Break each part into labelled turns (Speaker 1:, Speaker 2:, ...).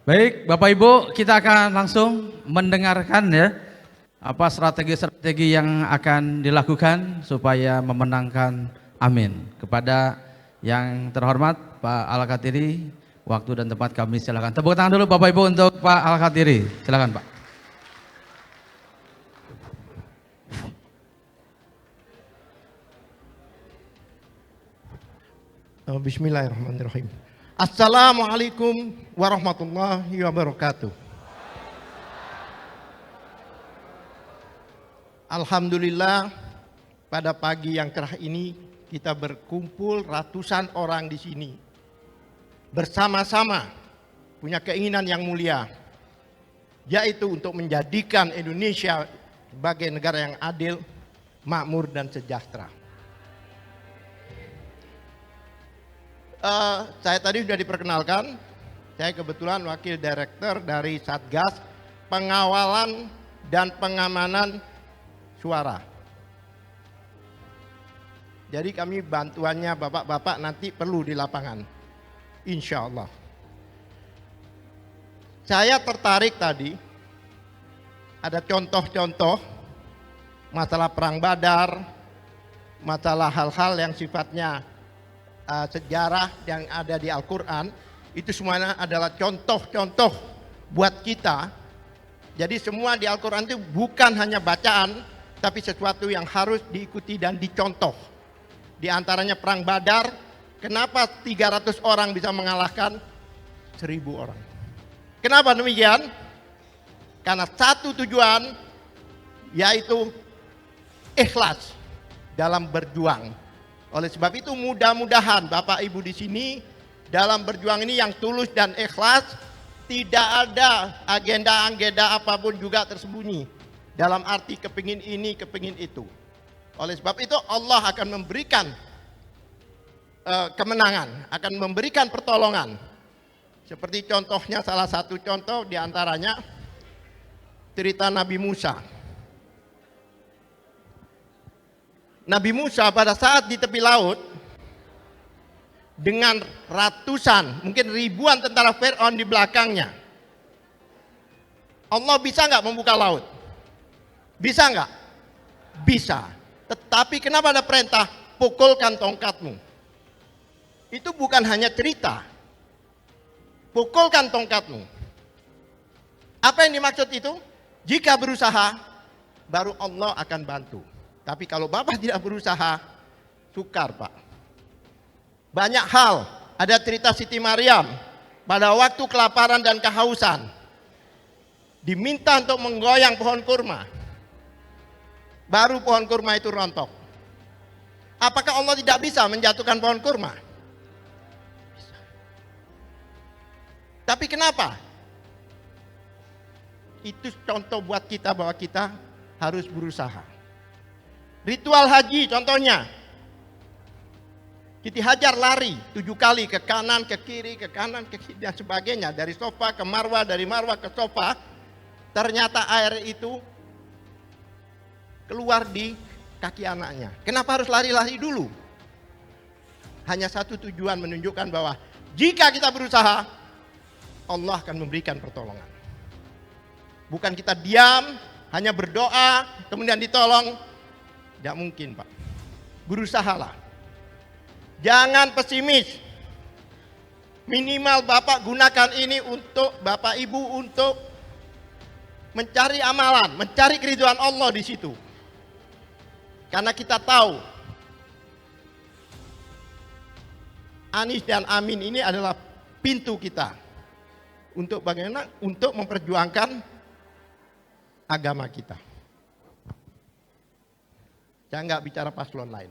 Speaker 1: Baik, Bapak Ibu, kita akan langsung mendengarkan ya apa strategi-strategi yang akan dilakukan supaya memenangkan Amin. Kepada yang terhormat Pak Al-Khatiri, waktu dan tempat kami silakan. Tepuk tangan dulu Bapak Ibu untuk Pak Al-Khatiri. Silakan Pak.
Speaker 2: Bismillahirrahmanirrahim. Assalamualaikum warahmatullahi wabarakatuh. Alhamdulillah, pada pagi yang cerah ini kita berkumpul ratusan orang di sini bersama-sama punya keinginan yang mulia, yaitu untuk menjadikan Indonesia sebagai negara yang adil, makmur dan sejahtera. Saya tadi sudah diperkenalkan, saya kebetulan wakil direktur dari Satgas Pengawalan dan Pengamanan Suara. Jadi kami bantuannya bapak-bapak nanti perlu di lapangan, insya Allah. Saya tertarik tadi, ada contoh-contoh masalah perang Badar, masalah hal-hal yang sifatnya sejarah yang ada di Al-Quran, itu semuanya adalah contoh-contoh buat kita. Jadi semua di Al-Quran itu bukan hanya bacaan, tapi sesuatu yang harus diikuti dan dicontoh. Di antaranya perang Badar, kenapa 300 orang bisa mengalahkan 1000 orang? Kenapa demikian? Karena satu tujuan, yaitu ikhlas dalam berjuang. Oleh sebab itu mudah-mudahan Bapak Ibu di sini dalam berjuang ini yang tulus dan ikhlas, tidak ada agenda-agenda apapun juga tersembunyi dalam arti kepingin ini, kepingin itu. Oleh sebab itu Allah akan memberikan kemenangan, akan memberikan pertolongan. Seperti contohnya, salah satu contoh diantaranya cerita Nabi Musa. Nabi Musa pada saat di tepi laut dengan ratusan, mungkin ribuan tentara Fir'aun di belakangnya. Allah bisa nggak membuka laut? Bisa nggak? Bisa. Tetapi kenapa ada perintah pukulkan tongkatmu? Itu bukan hanya cerita. Pukulkan tongkatmu. Apa yang dimaksud itu? Jika berusaha, baru Allah akan bantu. Tapi kalau Bapak tidak berusaha, sukar Pak. Banyak hal, ada cerita Siti Maryam pada waktu kelaparan dan kehausan, diminta untuk menggoyang pohon kurma, baru pohon kurma itu rontok. Apakah Allah tidak bisa menjatuhkan pohon kurma? Bisa. Tapi kenapa? Itu contoh buat kita bahwa kita harus berusaha. Ritual haji contohnya, Siti Hajar lari 7 kali ke kanan, ke kiri, ke kanan, ke kiri dan sebagainya. Dari Sofa ke Marwah, dari Marwah ke Sofa. Ternyata air itu keluar di kaki anaknya. Kenapa harus lari-lari dulu? Hanya satu tujuan, menunjukkan bahwa jika kita berusaha, Allah akan memberikan pertolongan. Bukan kita diam, hanya berdoa, kemudian ditolong. Tidak mungkin Pak. Berusahalah. Jangan pesimis. Minimal Bapak gunakan ini untuk Bapak Ibu untuk mencari amalan, mencari keridhaan Allah di situ. Karena kita tahu Anies dan Amin ini adalah pintu kita untuk bagaimana untuk memperjuangkan agama kita. Saya nggak bicara paslon lain.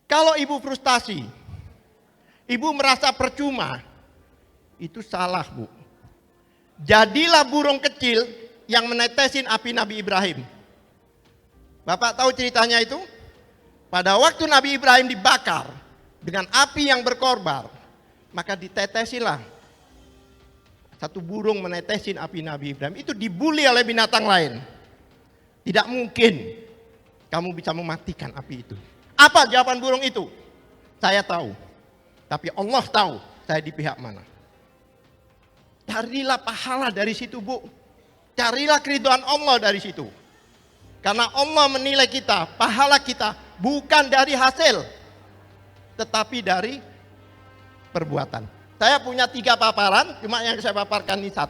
Speaker 2: Kalau ibu frustasi, ibu merasa percuma, itu salah Bu. Jadilah burung kecil yang menetesin api Nabi Ibrahim. Bapak tahu ceritanya itu? Pada waktu Nabi Ibrahim dibakar dengan api yang berkorbar, maka ditetesilah satu burung menetesin api Nabi Ibrahim. Itu dibuli oleh binatang lain. Tidak mungkin kamu bisa mematikan api itu. Apa jawaban burung itu? Saya tahu. Tapi Allah tahu. saya di pihak mana. Carilah pahala dari situ, Bu. Carilah keridhaan Allah dari situ. Karena Allah menilai kita, pahala kita bukan dari hasil, tetapi dari perbuatan. Saya punya 3 paparan, cuma yang saya paparkan ini 1.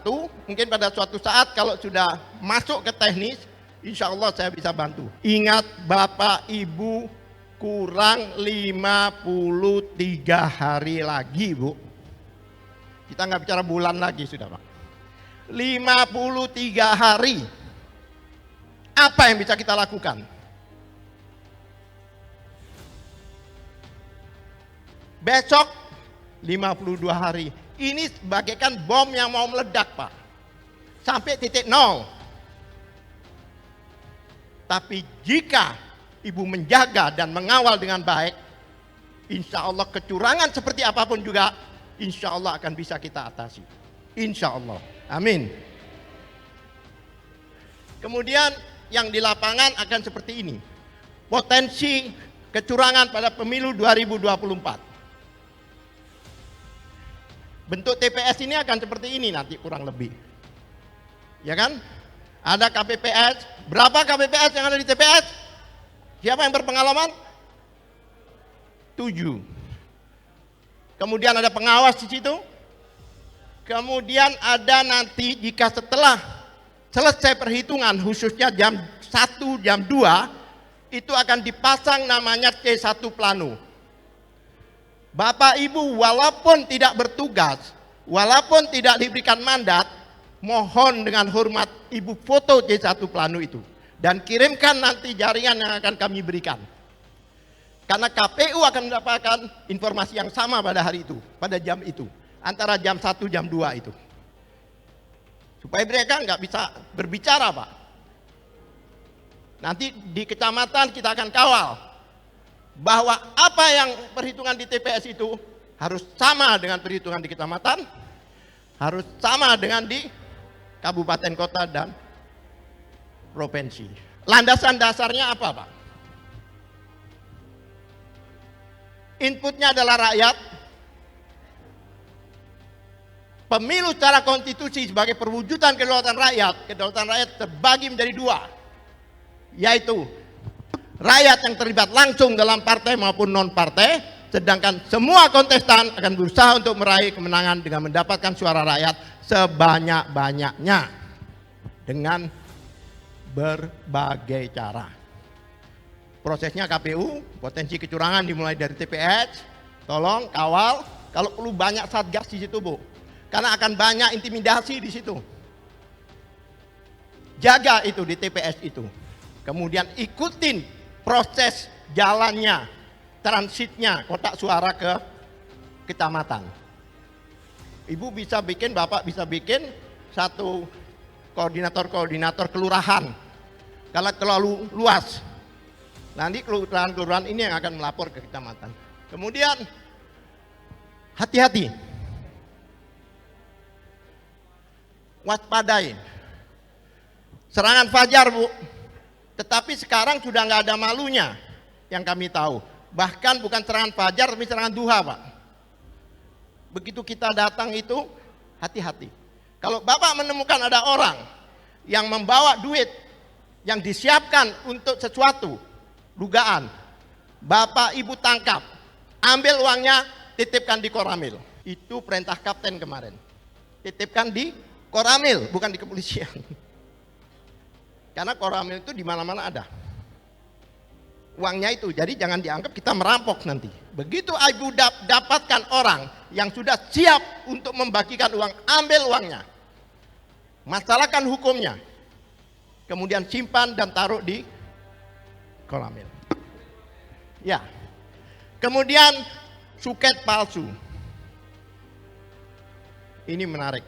Speaker 2: Mungkin pada suatu saat kalau sudah masuk ke teknis, insya Allah saya bisa bantu. Ingat Bapak Ibu, kurang 53 hari lagi, Bu. Kita nggak bicara bulan lagi sudah, Pak. 53 hari. Apa yang bisa kita lakukan? Besok 52 hari. Ini bagaikan bom yang mau meledak, Pak. Sampai titik nol. Tapi jika Ibu menjaga dan mengawal dengan baik, insya Allah kecurangan seperti apapun juga, insya Allah akan bisa kita atasi. Insya Allah. Amin. Kemudian yang di lapangan akan seperti ini. Potensi kecurangan pada pemilu 2024. Bentuk TPS ini akan seperti ini nanti kurang lebih. Ya kan? Ada KPPS. Berapa KPPS yang ada di TPS? Siapa yang berpengalaman? 7. Kemudian ada pengawas di situ. Kemudian ada nanti jika setelah selesai perhitungan khususnya jam 1, jam 2 itu akan dipasang namanya C1 plano. Bapak Ibu walaupun tidak bertugas, walaupun tidak diberikan mandat, mohon dengan hormat Ibu foto C1 plano itu dan kirimkan nanti jaringan yang akan kami berikan. Karena KPU akan mendapatkan informasi yang sama pada hari itu, pada jam itu. Antara jam 1, jam 2 itu. Supaya mereka nggak bisa berbicara, Pak. Nanti di kecamatan kita akan kawal. Bahwa apa yang perhitungan di TPS itu harus sama dengan perhitungan di kecamatan. Harus sama dengan di kabupaten, kota, dan provinsi. Landasan dasarnya apa, Pak? Inputnya adalah rakyat. Pemilu secara konstitusi sebagai perwujudan kedaulatan rakyat terbagi menjadi 2. Yaitu rakyat yang terlibat langsung dalam partai maupun non-partai, sedangkan semua kontestan akan berusaha untuk meraih kemenangan dengan mendapatkan suara rakyat sebanyak-banyaknya dengan berbagai cara. Prosesnya KPU, potensi kecurangan dimulai dari TPS, tolong kawal, kalau perlu banyak satgas di situ, Bu. Karena akan banyak intimidasi di situ. Jaga itu di TPS itu. Kemudian ikutin proses jalannya, transitnya kotak suara ke kecamatan. Ibu bisa bikin, Bapak bisa bikin satu koordinator kelurahan. Kalau terlalu luas, nanti kelurahan ini yang akan melapor ke kecamatan. Kemudian hati-hati. Waspadai. Serangan fajar, Bu. Tetapi sekarang sudah nggak ada malunya yang kami tahu. Bahkan bukan serangan fajar tapi serangan duha, Pak. Begitu kita datang itu hati-hati. Kalau Bapak menemukan ada orang yang membawa duit yang disiapkan untuk sesuatu, dugaan, Bapak Ibu tangkap, ambil uangnya, titipkan di Koramil. Itu perintah kapten kemarin. Titipkan di Koramil, bukan di kepolisian. Karena Koramil itu di mana-mana ada. Uangnya itu, jadi jangan dianggap kita merampok nanti. Begitu Ibu dapatkan orang yang sudah siap untuk membagikan uang, ambil uangnya. Masalahkan hukumnya. Kemudian simpan dan taruh di Koramil. Ya. Kemudian suket palsu. Ini menarik.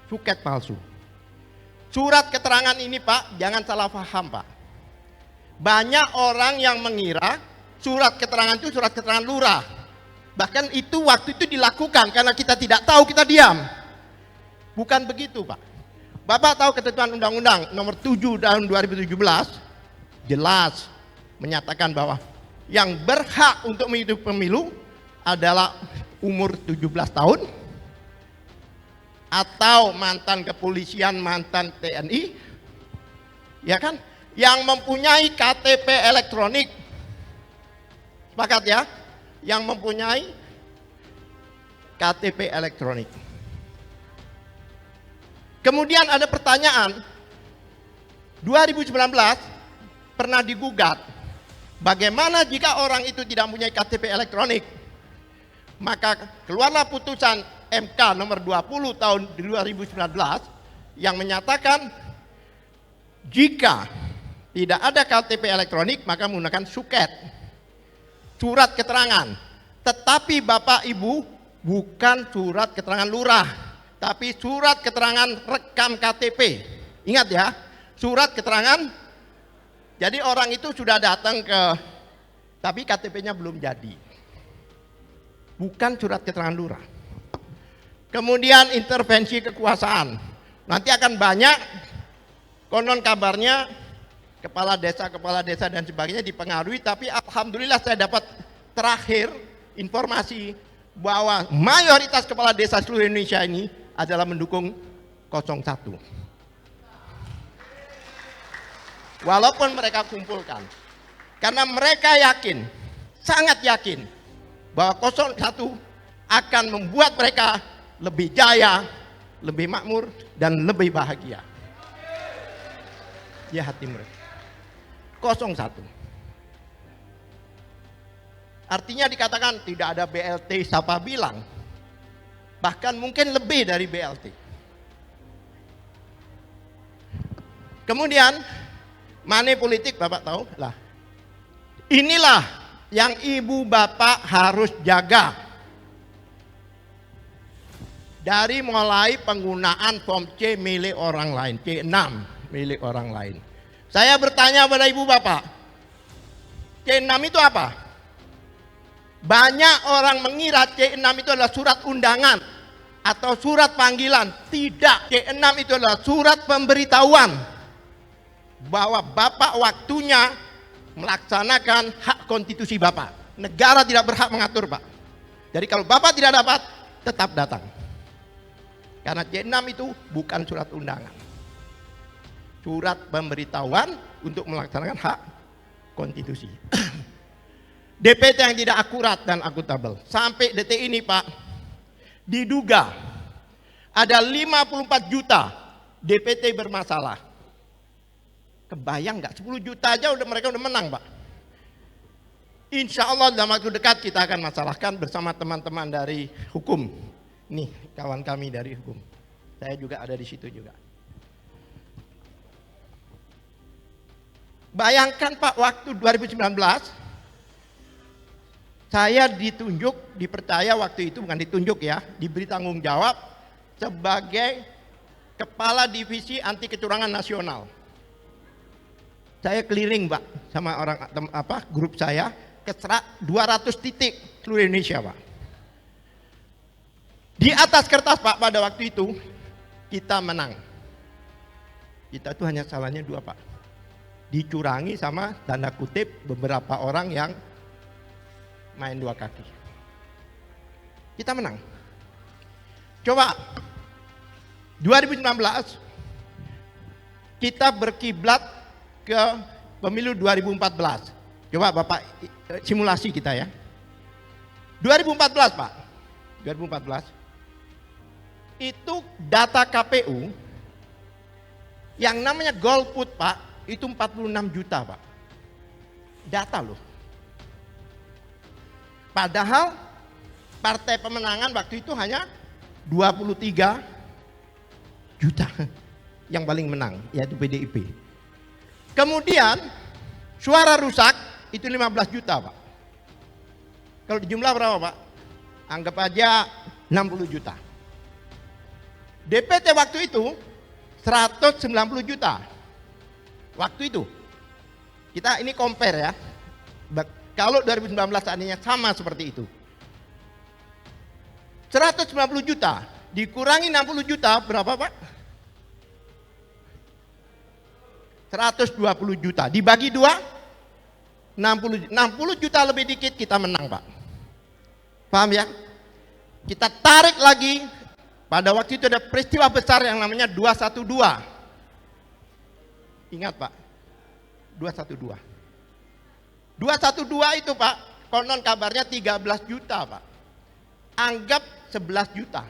Speaker 2: Suket palsu. Surat keterangan ini, Pak, jangan salah paham, Pak. Banyak orang yang mengira surat keterangan itu surat keterangan lurah. Bahkan itu waktu itu dilakukan karena kita tidak tahu, kita diam. Bukan begitu, Pak. Bapak tahu ketentuan Undang-Undang nomor 7 tahun 2017 jelas menyatakan bahwa yang berhak untuk mengikuti pemilu adalah umur 17 tahun atau mantan kepolisian, mantan TNI, ya kan, yang mempunyai KTP elektronik. Sepakat ya? Yang mempunyai KTP elektronik. Kemudian ada pertanyaan, 2019 pernah digugat, bagaimana jika orang itu tidak mempunyai KTP elektronik? Maka keluarlah putusan MK nomor 20 tahun 2019 yang menyatakan jika tidak ada KTP elektronik maka menggunakan suket, surat keterangan. Tetapi Bapak Ibu, bukan surat keterangan lurah, tapi surat keterangan rekam KTP. Ingat ya, surat keterangan. Jadi orang itu sudah datang tapi KTP-nya belum jadi. Bukan surat keterangan lurah. Kemudian intervensi kekuasaan. Nanti akan banyak, konon kabarnya kepala desa dan sebagainya dipengaruhi, tapi alhamdulillah saya dapat terakhir informasi bahwa mayoritas kepala desa seluruh Indonesia ini adalah mendukung 01. Walaupun mereka kumpulkan. Karena mereka yakin, sangat yakin bahwa 01 akan membuat mereka lebih jaya, lebih makmur, dan lebih bahagia. Ya hati mereka. 01. Artinya dikatakan tidak ada BLT, siapa bilang? Bahkan mungkin lebih dari BLT. Kemudian, money politik Bapak tahu lah. Inilah yang ibu bapak harus jaga. Dari mulai penggunaan form C milik orang lain, C6 milik orang lain. Saya bertanya pada ibu bapak, C6 itu apa? Banyak orang mengira C6 itu adalah surat undangan atau surat panggilan. Tidak, C6 itu adalah surat pemberitahuan bahwa bapak waktunya melaksanakan hak konstitusi bapak. Negara tidak berhak mengatur pak. Jadi kalau bapak tidak dapat, tetap datang. Karena C6 itu bukan surat undangan. Surat pemberitahuan untuk melaksanakan hak konstitusi. DPT yang tidak akurat dan akuntabel. Sampai detik ini Pak, diduga ada 54 juta DPT bermasalah. Kebayang nggak? 10 juta aja mereka udah menang Pak. Insya Allah dalam waktu dekat kita akan masalahkan bersama teman-teman dari hukum. Nih kawan kami dari hukum. Saya juga ada di situ juga. Bayangkan Pak, waktu 2019 saya ditunjuk, dipercaya waktu itu, bukan ditunjuk ya, diberi tanggung jawab sebagai Kepala Divisi Anti Kecurangan Nasional. Saya keliling Pak sama grup saya ke 200 titik seluruh Indonesia Pak. Di atas kertas Pak pada waktu itu kita menang. Kita tuh hanya salahnya 2 Pak. Dicurangi sama tanda kutip beberapa orang yang main 2 kaki. Kita menang. Coba 2019 kita berkiblat ke pemilu 2014. Coba Bapak simulasi kita ya. 2014 Pak. 2014. Itu data KPU yang namanya golput Pak, itu 46 juta Pak. Data loh. Padahal partai pemenangan waktu itu hanya 23 juta yang paling menang, yaitu PDIP. Kemudian suara rusak itu 15 juta Pak. Kalau dijumlah berapa Pak? Anggap aja 60 juta. DPT waktu itu 190 juta. Waktu itu. Kita ini compare ya. Kalau 2019 seandainya sama seperti itu. 190 juta dikurangi 60 juta berapa Pak? 120 juta. Dibagi 2 60 juta lebih dikit kita menang, Pak. Paham ya? Kita tarik lagi, pada waktu itu ada peristiwa besar yang namanya 212. Ingat, Pak, 212. 212 itu, Pak, konon kabarnya 13 juta, Pak. Anggap 11 juta.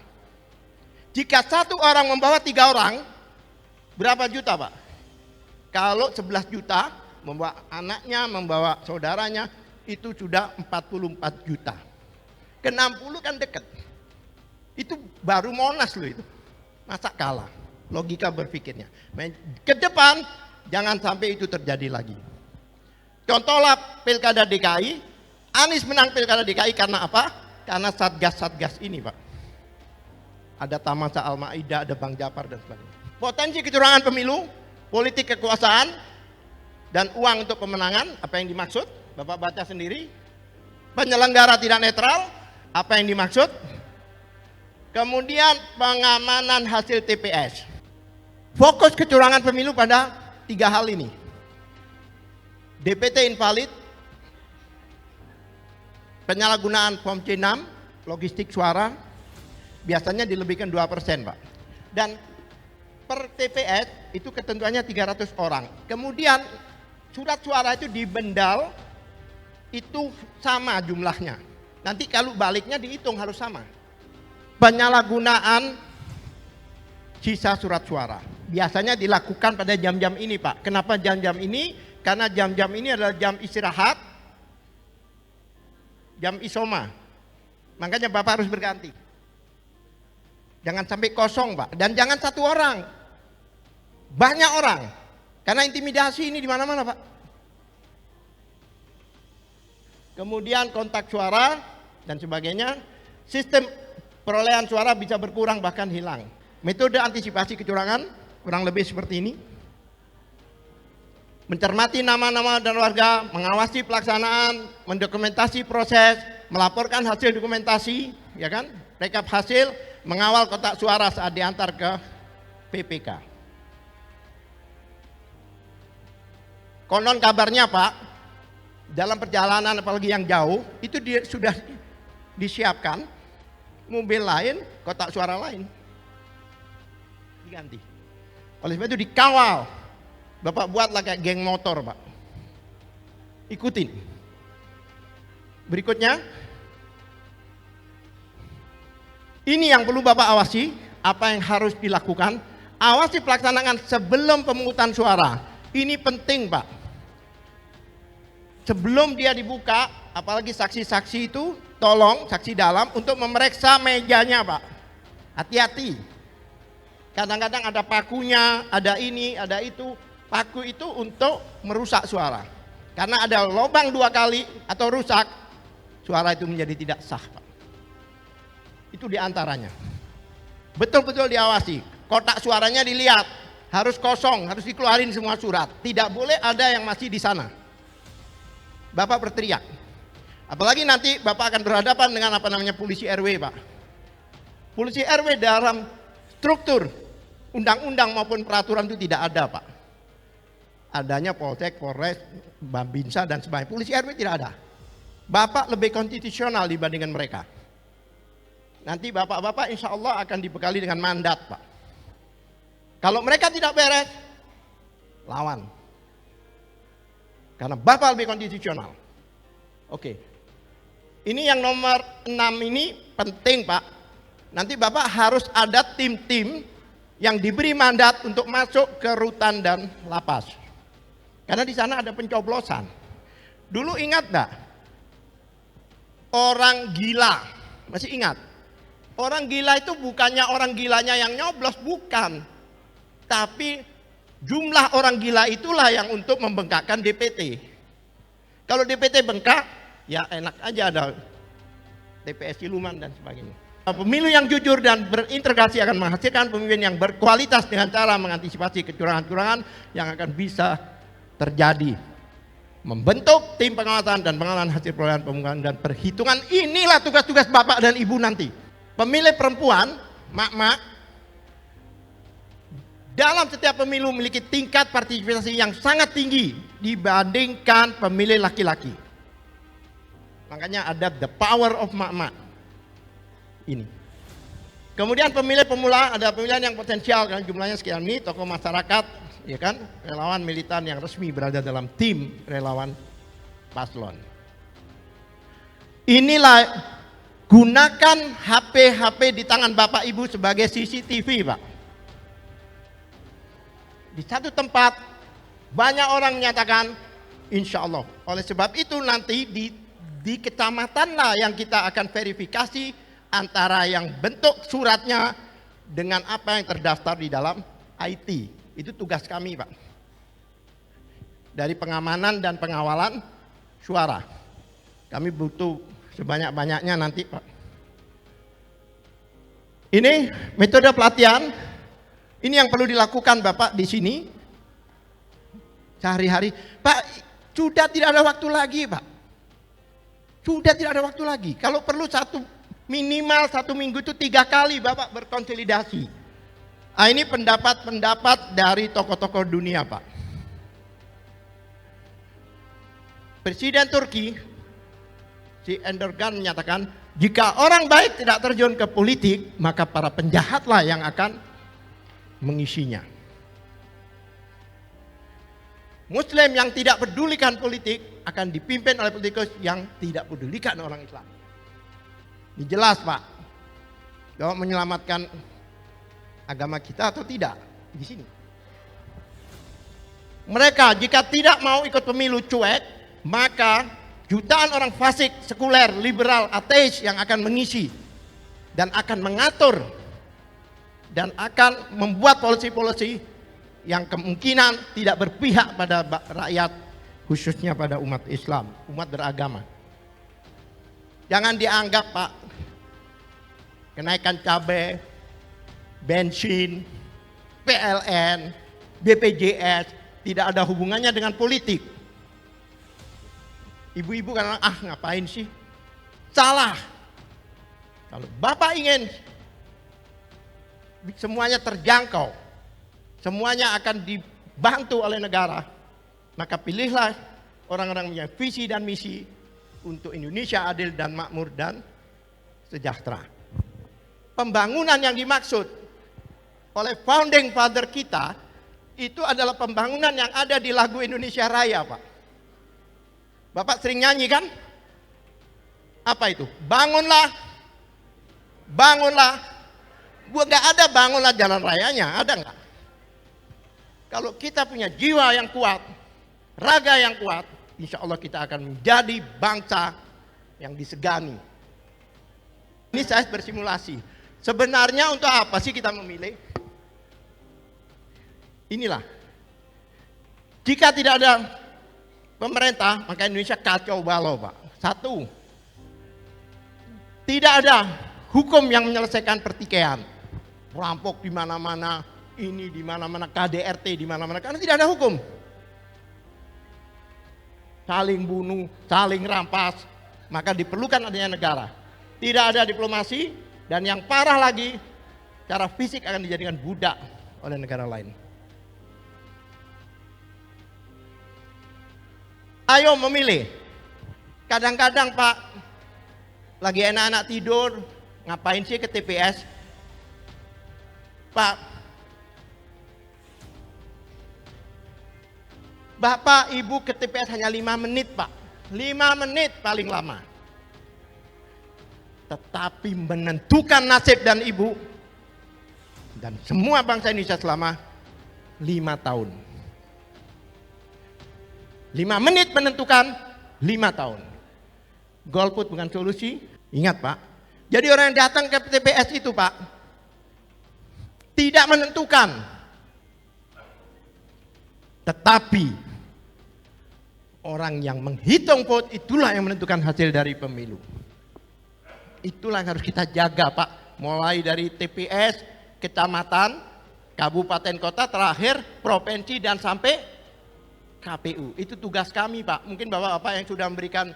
Speaker 2: Jika satu orang membawa 3 orang, berapa juta, Pak? Kalau 11 juta, membawa anaknya, membawa saudaranya, itu sudah 44 juta. Ke 60 kan dekat. Itu baru Monas loh itu. Masa kalah? Logika berpikirnya. Ke depan, jangan sampai itu terjadi lagi. Contohlah Pilkada DKI, Anies menang Pilkada DKI karena apa? Karena satgas-satgas ini, Pak. Ada Tamasa Al-Maida, ada Bang Japar dan sebagainya. Potensi kecurangan pemilu, politik kekuasaan, dan uang untuk pemenangan, apa yang dimaksud? Bapak baca sendiri. Penyelenggara tidak netral, apa yang dimaksud? Kemudian pengamanan hasil TPS. Fokus kecurangan pemilu pada 3 hal ini. DPT invalid, penyalahgunaan form C6, logistik suara, biasanya dilebihkan 2%, Pak. Dan per TPS itu ketentuannya 300 orang. Kemudian surat suara itu dibendal, itu sama jumlahnya. Nanti kalau baliknya dihitung harus sama. Penyalahgunaan sisa surat suara biasanya dilakukan pada jam-jam ini, Pak. Kenapa jam-jam ini? Karena jam-jam ini adalah jam istirahat, jam isoma. Makanya Bapak harus berganti. Jangan sampai kosong, Pak. Dan jangan satu orang, banyak orang. Karena intimidasi ini di mana-mana, Pak. Kemudian kontak suara dan sebagainya. Sistem perolehan suara bisa berkurang bahkan hilang. Metode antisipasi kecurangan kurang lebih seperti ini. Mencermati nama-nama dan warga, mengawasi pelaksanaan, mendokumentasi proses, melaporkan hasil dokumentasi, ya kan? Rekap hasil, mengawal kotak suara saat diantar ke PPK. Konon kabarnya, Pak, dalam perjalanan apalagi yang jauh, itu sudah disiapkan mobil lain, kotak suara lain. Diganti. Oleh sebab itu dikawal. Bapak buatlah kayak geng motor, Pak. Ikutin. Berikutnya. Ini yang perlu Bapak awasi, apa yang harus dilakukan. Awasi pelaksanaan sebelum pemungutan suara. Ini penting, Pak. Sebelum dia dibuka, apalagi saksi-saksi itu, tolong saksi dalam untuk memeriksa mejanya, Pak. Hati-hati. Kadang-kadang ada pakunya, ada ini, ada itu. Paku itu untuk merusak suara. Karena ada lubang 2 kali atau rusak, suara itu menjadi tidak sah, Pak. Itu diantaranya. Betul-betul diawasi. Kotak suaranya dilihat, harus kosong, harus dikeluarin semua surat. Tidak boleh ada yang masih di sana. Bapak berteriak. Apalagi nanti Bapak akan berhadapan dengan apa namanya polisi RW, Pak. Polisi RW dalam struktur undang-undang maupun peraturan itu tidak ada, Pak. Adanya Polsek, Polres, Babinsa dan sebagainya. Polisi RW tidak ada. Bapak lebih konstitusional dibandingkan mereka. Nanti bapak-bapak insya Allah akan dibekali dengan mandat, Pak. Kalau mereka tidak beres, lawan. Karena Bapak lebih konstitusional. Oke. Ini yang nomor 6 ini penting, Pak. Nanti Bapak harus ada tim-tim yang diberi mandat untuk masuk ke rutan dan lapas. Karena di sana ada pencoblosan. Dulu ingat enggak? Orang gila. Masih ingat? Orang gila itu bukannya orang gilanya yang nyoblos, bukan. Tapi jumlah orang gila itulah yang untuk membengkakkan DPT. Kalau DPT bengkak, ya enak aja ada TPS siluman dan sebagainya. Pemilu yang jujur dan berintegrasi akan menghasilkan pemimpin yang berkualitas dengan cara mengantisipasi kecurangan-kecurangan yang akan bisa terjadi. Membentuk tim pengawasan dan pengawalan hasil perolehan pemungutan dan perhitungan. Inilah tugas-tugas Bapak dan Ibu nanti. Pemilih perempuan, mak-mak, dalam setiap pemilu memiliki tingkat partisipasi yang sangat tinggi. dibandingkan pemilih laki-laki. Makanya ada the power of mak-mak ini. Kemudian pemilih pemula, ada pemilihan yang potensial kan, jumlahnya sekian ini, tokoh masyarakat, ya kan, relawan militan yang resmi berada dalam tim relawan paslon. Inilah, gunakan HP di tangan Bapak Ibu sebagai CCTV, Pak. Di satu tempat banyak orang menyatakan insya Allah. Oleh sebab itu nanti di kecamatan lah yang kita akan verifikasi antara yang bentuk suratnya dengan apa yang terdaftar di dalam IT. Itu tugas kami, Pak. Dari pengamanan dan pengawalan suara. Kami butuh sebanyak-banyaknya nanti, Pak. Ini metode pelatihan. Ini yang perlu dilakukan Bapak di sini. Sehari-hari. Pak, sudah tidak ada waktu lagi, Pak. Sudah tidak ada waktu lagi. Kalau perlu minimal 1 minggu itu 3 kali Bapak berkonsolidasi. Nah, ini pendapat-pendapat dari tokoh-tokoh dunia, Pak. Presiden Turki, si Erdogan menyatakan, jika orang baik tidak terjun ke politik, maka para penjahatlah yang akan mengisinya. Muslim yang tidak pedulikan politik akan dipimpin oleh politikus yang tidak pedulikan orang Islam. Ini jelas, Pak. Bahwa menyelamatkan agama kita atau tidak di sini. Mereka jika tidak mau ikut pemilu cuek, maka jutaan orang fasik, sekuler, liberal, ateis yang akan mengisi dan akan mengatur dan akan membuat polisi-polisi yang kemungkinan tidak berpihak pada rakyat, khususnya pada umat Islam, umat beragama. Jangan dianggap, Pak, kenaikan cabai, bensin, PLN, BPJS tidak ada hubungannya dengan politik. Ibu-ibu kan ngapain sih? Salah. Kalau Bapak ingin semuanya terjangkau, semuanya akan dibantu oleh negara, maka pilihlah orang-orang yang visi dan misi untuk Indonesia adil dan makmur dan sejahtera. Pembangunan yang dimaksud oleh founding father kita itu adalah pembangunan yang ada di lagu Indonesia Raya, Pak. Bapak sering nyanyi kan? Apa itu? Bangunlah, bangunlah. Nggak ada bangunlah jalan rayanya, ada nggak? Kalau kita punya jiwa yang kuat, raga yang kuat, insya Allah kita akan menjadi bangsa yang disegani. Ini saya bersimulasi. Sebenarnya untuk apa sih kita memilih? Inilah. Jika tidak ada pemerintah, maka Indonesia kacau balau, Pak. Satu, tidak ada hukum yang menyelesaikan pertikaian. Perampok di mana-mana, ini di mana-mana, KDRT di mana-mana, karena tidak ada hukum. Saling bunuh, saling rampas, maka diperlukan adanya negara. Tidak ada diplomasi, dan yang parah lagi, secara fisik akan dijadikan budak oleh negara lain. Ayo memilih. Kadang-kadang, Pak, lagi enak-enak tidur, ngapain sih ke TPS? Pak, Bapak, Ibu ke TPS hanya 5 menit, Pak. 5 menit paling lama. Tetapi menentukan nasib dan Ibu dan semua bangsa Indonesia selama 5 tahun. 5 menit menentukan 5 tahun. Golput bukan solusi. Ingat, Pak. Jadi orang yang datang ke TPS itu, Pak, tidak menentukan. Tetapi orang yang menghitung vote itulah yang menentukan hasil dari pemilu. Itulah yang harus kita jaga, Pak. Mulai dari TPS, kecamatan, kabupaten kota, terakhir provinsi dan sampai KPU. Itu tugas kami, Pak. Mungkin Bapak-bapak yang sudah memberikan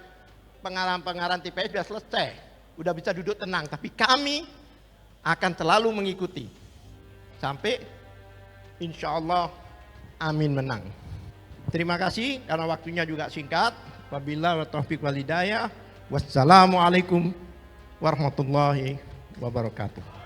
Speaker 2: pengarahan-pengarahan TPS sudah selesai, sudah bisa duduk tenang. Tapi kami akan selalu mengikuti sampai insya Allah Amin menang. Terima kasih karena waktunya juga singkat. Wabillahi taufiq wal hidayah. Wassalamualaikum warahmatullahi wabarakatuh.